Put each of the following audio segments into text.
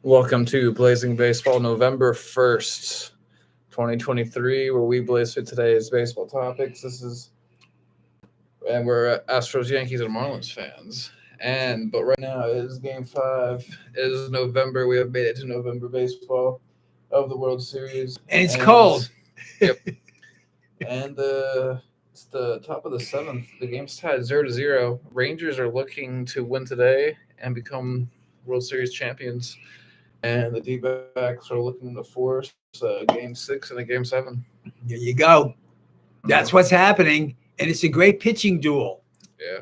Welcome to Blazing Baseball, November 1st, 2023, where we blaze through today's baseball topics. And we're Astros, Yankees, and Marlins fans. But right now is Game 5. It is November. We have made it to November baseball of the World Series. And it's cold. Yep. And it's the top of the 7th. The game's tied 0-0. Rangers are looking to win today and become World Series champions. And the D-backs are looking to force Game 6 and a Game 7. There you go. That's what's happening. And it's a great pitching duel. Yeah.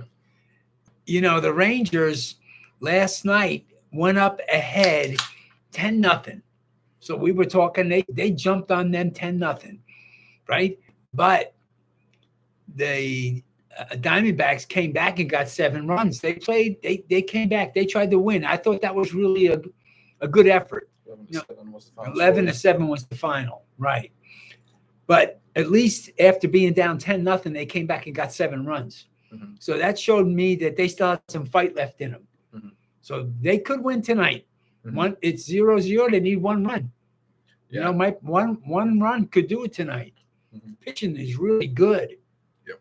You know, the Rangers last night went up ahead 10-0. So we were talking, they jumped on them 10-0, right? But the Diamondbacks came back and got 7 runs. They came back. They tried to win. I thought that was really a good effort. 11-7 was the final, right? But at least after being down 10-0, they came back and got 7 runs. Mm-hmm. So that showed me that they still had some fight left in them. Mm-hmm. So they could win tonight. Mm-hmm. It's 0-0. They need 1 run. Yeah. You know, one run could do it tonight. Mm-hmm. Pitching is really good. Yep.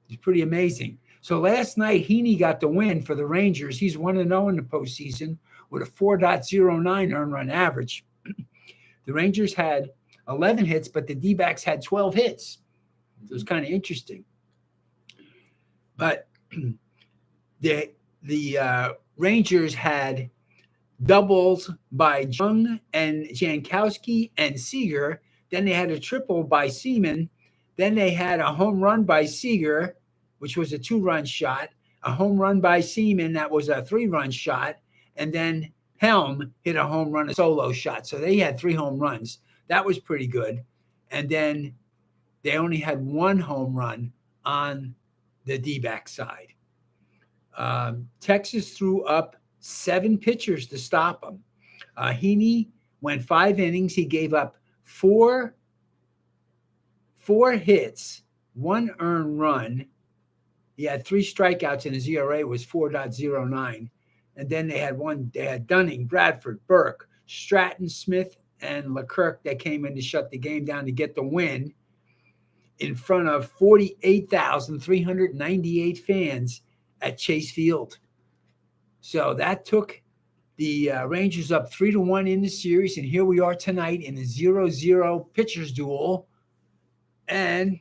It's pretty amazing. So last night, Heaney got the win for the Rangers. He's 1-0 in the postseason with a 4.09 earned run average. The Rangers had 11 hits, but the D-backs had 12 hits. So it was kind of interesting. But the Rangers had doubles by Jung and Jankowski and Seager. Then they had a triple by Seaman. Then they had a home run by Seager, which was a 2-run shot. A home run by Seaman, that was a 3-run shot. And then Helm hit a home run, a solo shot. So they had 3 home runs. That was pretty good. And then they only had 1 home run on the D-back side. Texas threw up 7 pitchers to stop them. Heaney went 5 innings. He gave up 4 hits, 1 earned run. He had 3 strikeouts, and his ERA was 4.09. And then they had Dunning, Bradford, Burke, Stratton, Smith, and Leclerc that came in to shut the game down to get the win in front of 48,398 fans at Chase Field. So that took the Rangers up 3-1 in the series. And here we are tonight in the 0-0 pitchers duel. And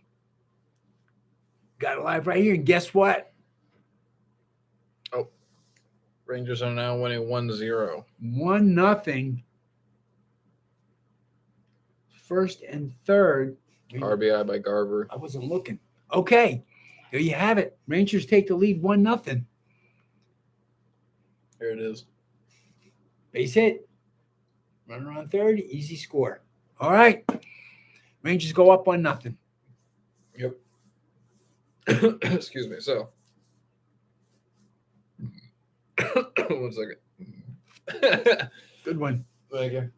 got it live right here. And guess what? Rangers are now winning 1-0. 1-0. First and third. RBI by Garver. I wasn't looking. Okay. There you have it. Rangers take the lead 1-0. Here it is. Base hit. Runner on third. Easy score. All right. Rangers go up 1-0. Yep. Excuse me. So. 1 second. Good one. Thank you.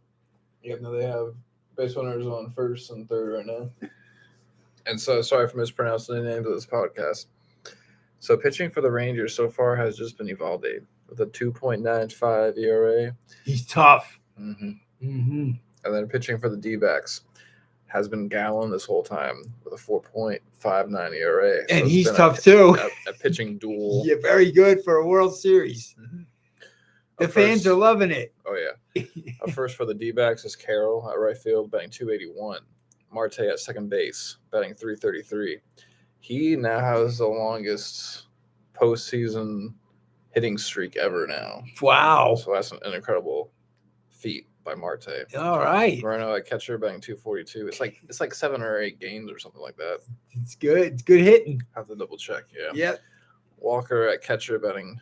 Yep, now they have base runners on first and third right now. And so, sorry for mispronouncing the names of this podcast. So, pitching for the Rangers so far has just been Evaldi with a 2.95 ERA. He's tough. Mm-hmm. Mm-hmm. And then pitching for the D-backs has been Gallen this whole time with a 4.59 ERA. So and he's tough too. A pitching duel. Yeah, very good for a World Series. Mm-hmm. The fans are loving it. Oh, yeah. Up first for the D-backs is Carroll at right field, batting 281. Marte at second base, batting 333. He now has the longest postseason hitting streak ever now. Wow. So that's an incredible feat by Marte. All right. Moreno at catcher, batting 242. It's like 7 or 8 games or something like that. It's good. It's good hitting. Have to double check, yeah. Yep. Walker at catcher, batting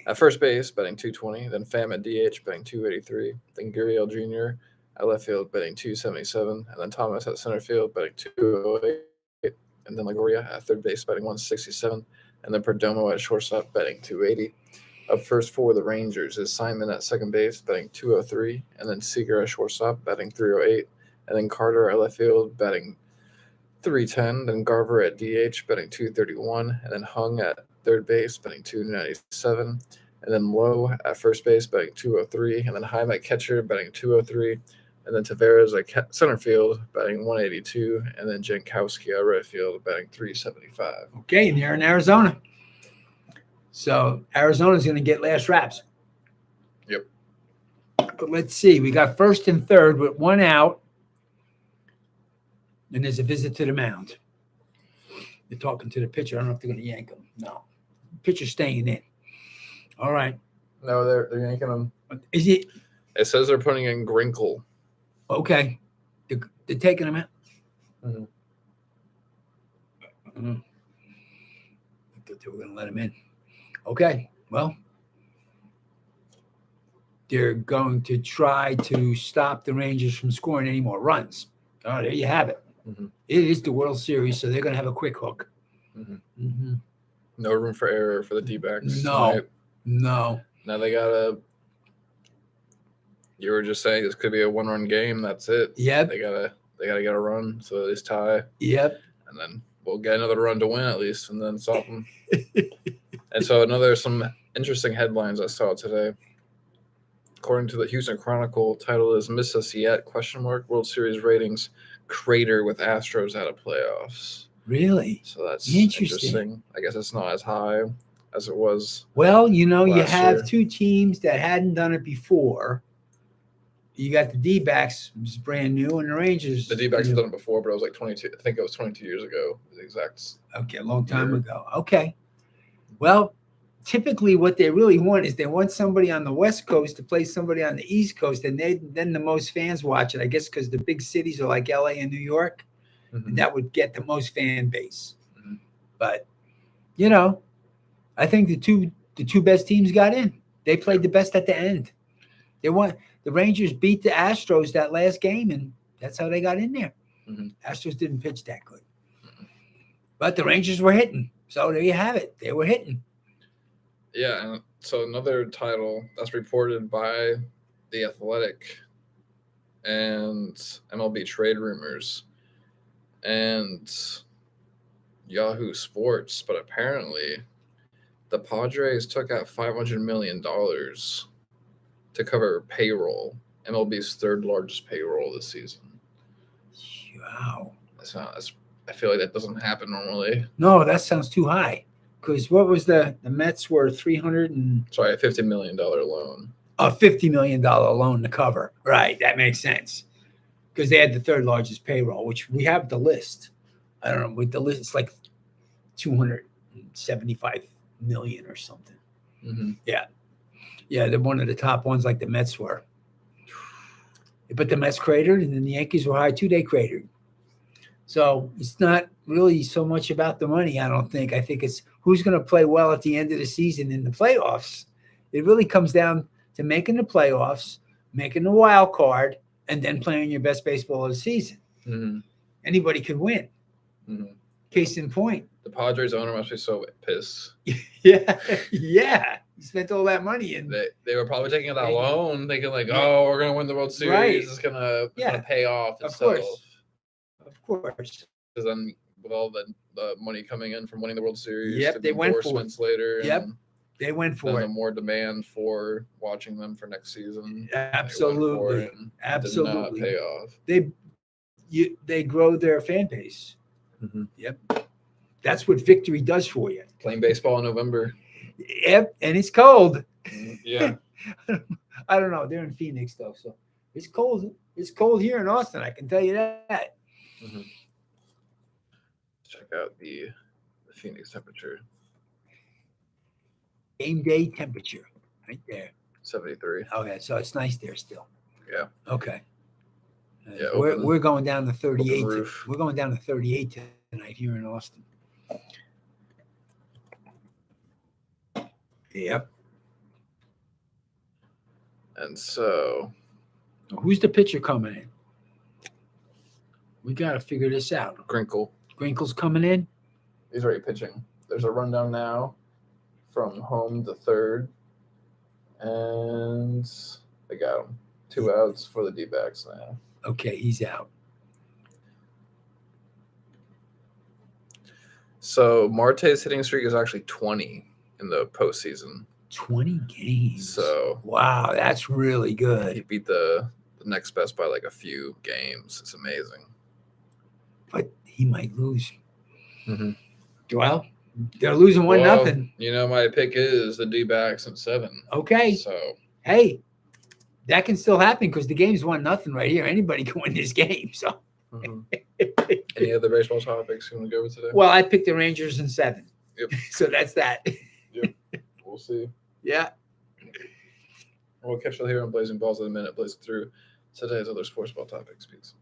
at first base, batting 220. Then Pham at DH, batting 283. Then Gurriel Jr. at left field, batting 277. And then Thomas at center field, batting 208. And then LaGoria at third base, batting 167. And then Perdomo at shortstop, batting 280. Up first for the Rangers is Simon at second base, batting 203. And then Seager at shortstop, batting 308. And then Carter at left field, batting 310. Then Garver at DH, batting 231. And then Hung at third base, batting 297. and then Lowe at first base betting 203, and then Heim at catcher betting 203, and then Tavares at center field betting 182, and then Jankowski at right field betting 375. Okay, and they're in Arizona. So Arizona's going to get last raps. Yep. But let's see. We got first and third with one out. And there's a visit to the mound. They're talking to the pitcher. I don't know if they're going to yank him. No. Pitcher's staying in. All right. No, they're yanking him. Is it? It says they're putting in Grinkle. Okay. They're taking him out. Mm-hmm. I thought they were going to let him in. Okay. Well, they're going to try to stop the Rangers from scoring any more runs. Oh, there you have it. Mm-hmm. It is the World Series, so they're going to have a quick hook. Mm-hmm. Mm-hmm. No room for error for the D-backs. No. Tonight. No. Now they got to – you were just saying this could be a one-run game. That's it. Yep. They gotta get a run, so at least tie. Yep. And then we'll get another run to win at least, and then stop them. And so some interesting headlines I saw today. According to the Houston Chronicle, title is "Miss Us Yet?" ? World Series ratings crater with Astros out of playoffs. Really? So that's interesting. I guess it's not as high as it was. Well, you have year. two teams that hadn't done it before. You got the D-backs, which is brand new, and the Rangers. The D-backs have done it before, but it was like 22. I think it was 22 years ago. The exact. Okay, a long time ago. Okay. Well, typically what they really want is they want somebody on the West Coast to play somebody on the East Coast, and then the most fans watch it, I guess, because the big cities are like LA and New York, and that would get the most fan base. Mm-hmm. But, I think the two best teams got in. They played the best at the end. The Rangers beat the Astros that last game, and that's how they got in there. Mm-hmm. Astros didn't pitch that good. Mm-hmm. But the Rangers were hitting. So there you have it. They were hitting. Yeah, and so another title that's reported by The Athletic and MLB Trade Rumors and Yahoo Sports, but apparently the Padres took out $500 million to cover payroll, MLB's third largest payroll this season. Wow. I feel like that doesn't happen normally. No, that sounds too high. Because what was the Mets were $50 million loan. A $50 million loan to cover. Right. That makes sense. Because they had the third largest payroll, which we have the list. I don't know. With the list, it's like 275 million or something. Mm-hmm. Yeah. Yeah, they're one of the top ones like the Mets were. But the Mets cratered, and then the Yankees were high too. They cratered. So it's not really so much about the money, I don't think. I think it's who's going to play well at the end of the season in the playoffs. It really comes down to making the playoffs, making the wild card, and then playing your best baseball of the season. Mm-hmm. Anybody could win. Mm-hmm. Case in point. The Padres owner must be so pissed. Yeah. You spent all that money, and they were probably taking that loan, thinking like, "Oh, we're gonna win the World Series. Right. It's gonna pay off Of itself." course. Because then, with all the money coming in from winning the World Series, they went for it. endorsements later. Yep, and they went for it. The more demand for watching them for next season. Absolutely, absolutely. Did not pay off. They grow their fan base. Mm-hmm. Yep, that's what victory does for you. Playing baseball in November. Yep, and it's cold. Yeah. I don't know. They're in Phoenix though, so it's cold. It's cold here in Austin. I can tell you that. Mm-hmm. Check out the Phoenix temperature. Game day temperature, right there. 73. Okay, so it's nice there still. Yeah. Okay. Yeah. We're going down to 38. We're going down to 38 tonight here in Austin. Yep. And so, who's the pitcher coming in? We got to figure this out. Grinkle's coming in. He's already pitching. There's a rundown now from home to third, and they got him. 2 outs for the D-backs now. Okay, he's out. So Marte's hitting streak is actually 20 in the postseason. 20 games. So wow, that's really he good. beat the next best by like a few games. It's amazing. But he might lose. Mm-hmm. Well, they're losing 1-0. You know, my pick is the D-backs at 7. Okay. So Hey, that can still happen because the game's 1-0 right here. Anybody can win this game. So. Any other baseball topics you want to go over today? Well, I picked the Rangers in 7. Yep. So that's that. Yep. We'll see. Yeah. We'll catch you here on Blazing Balls in a minute. Blazing through today's other sports ball topics. Peace.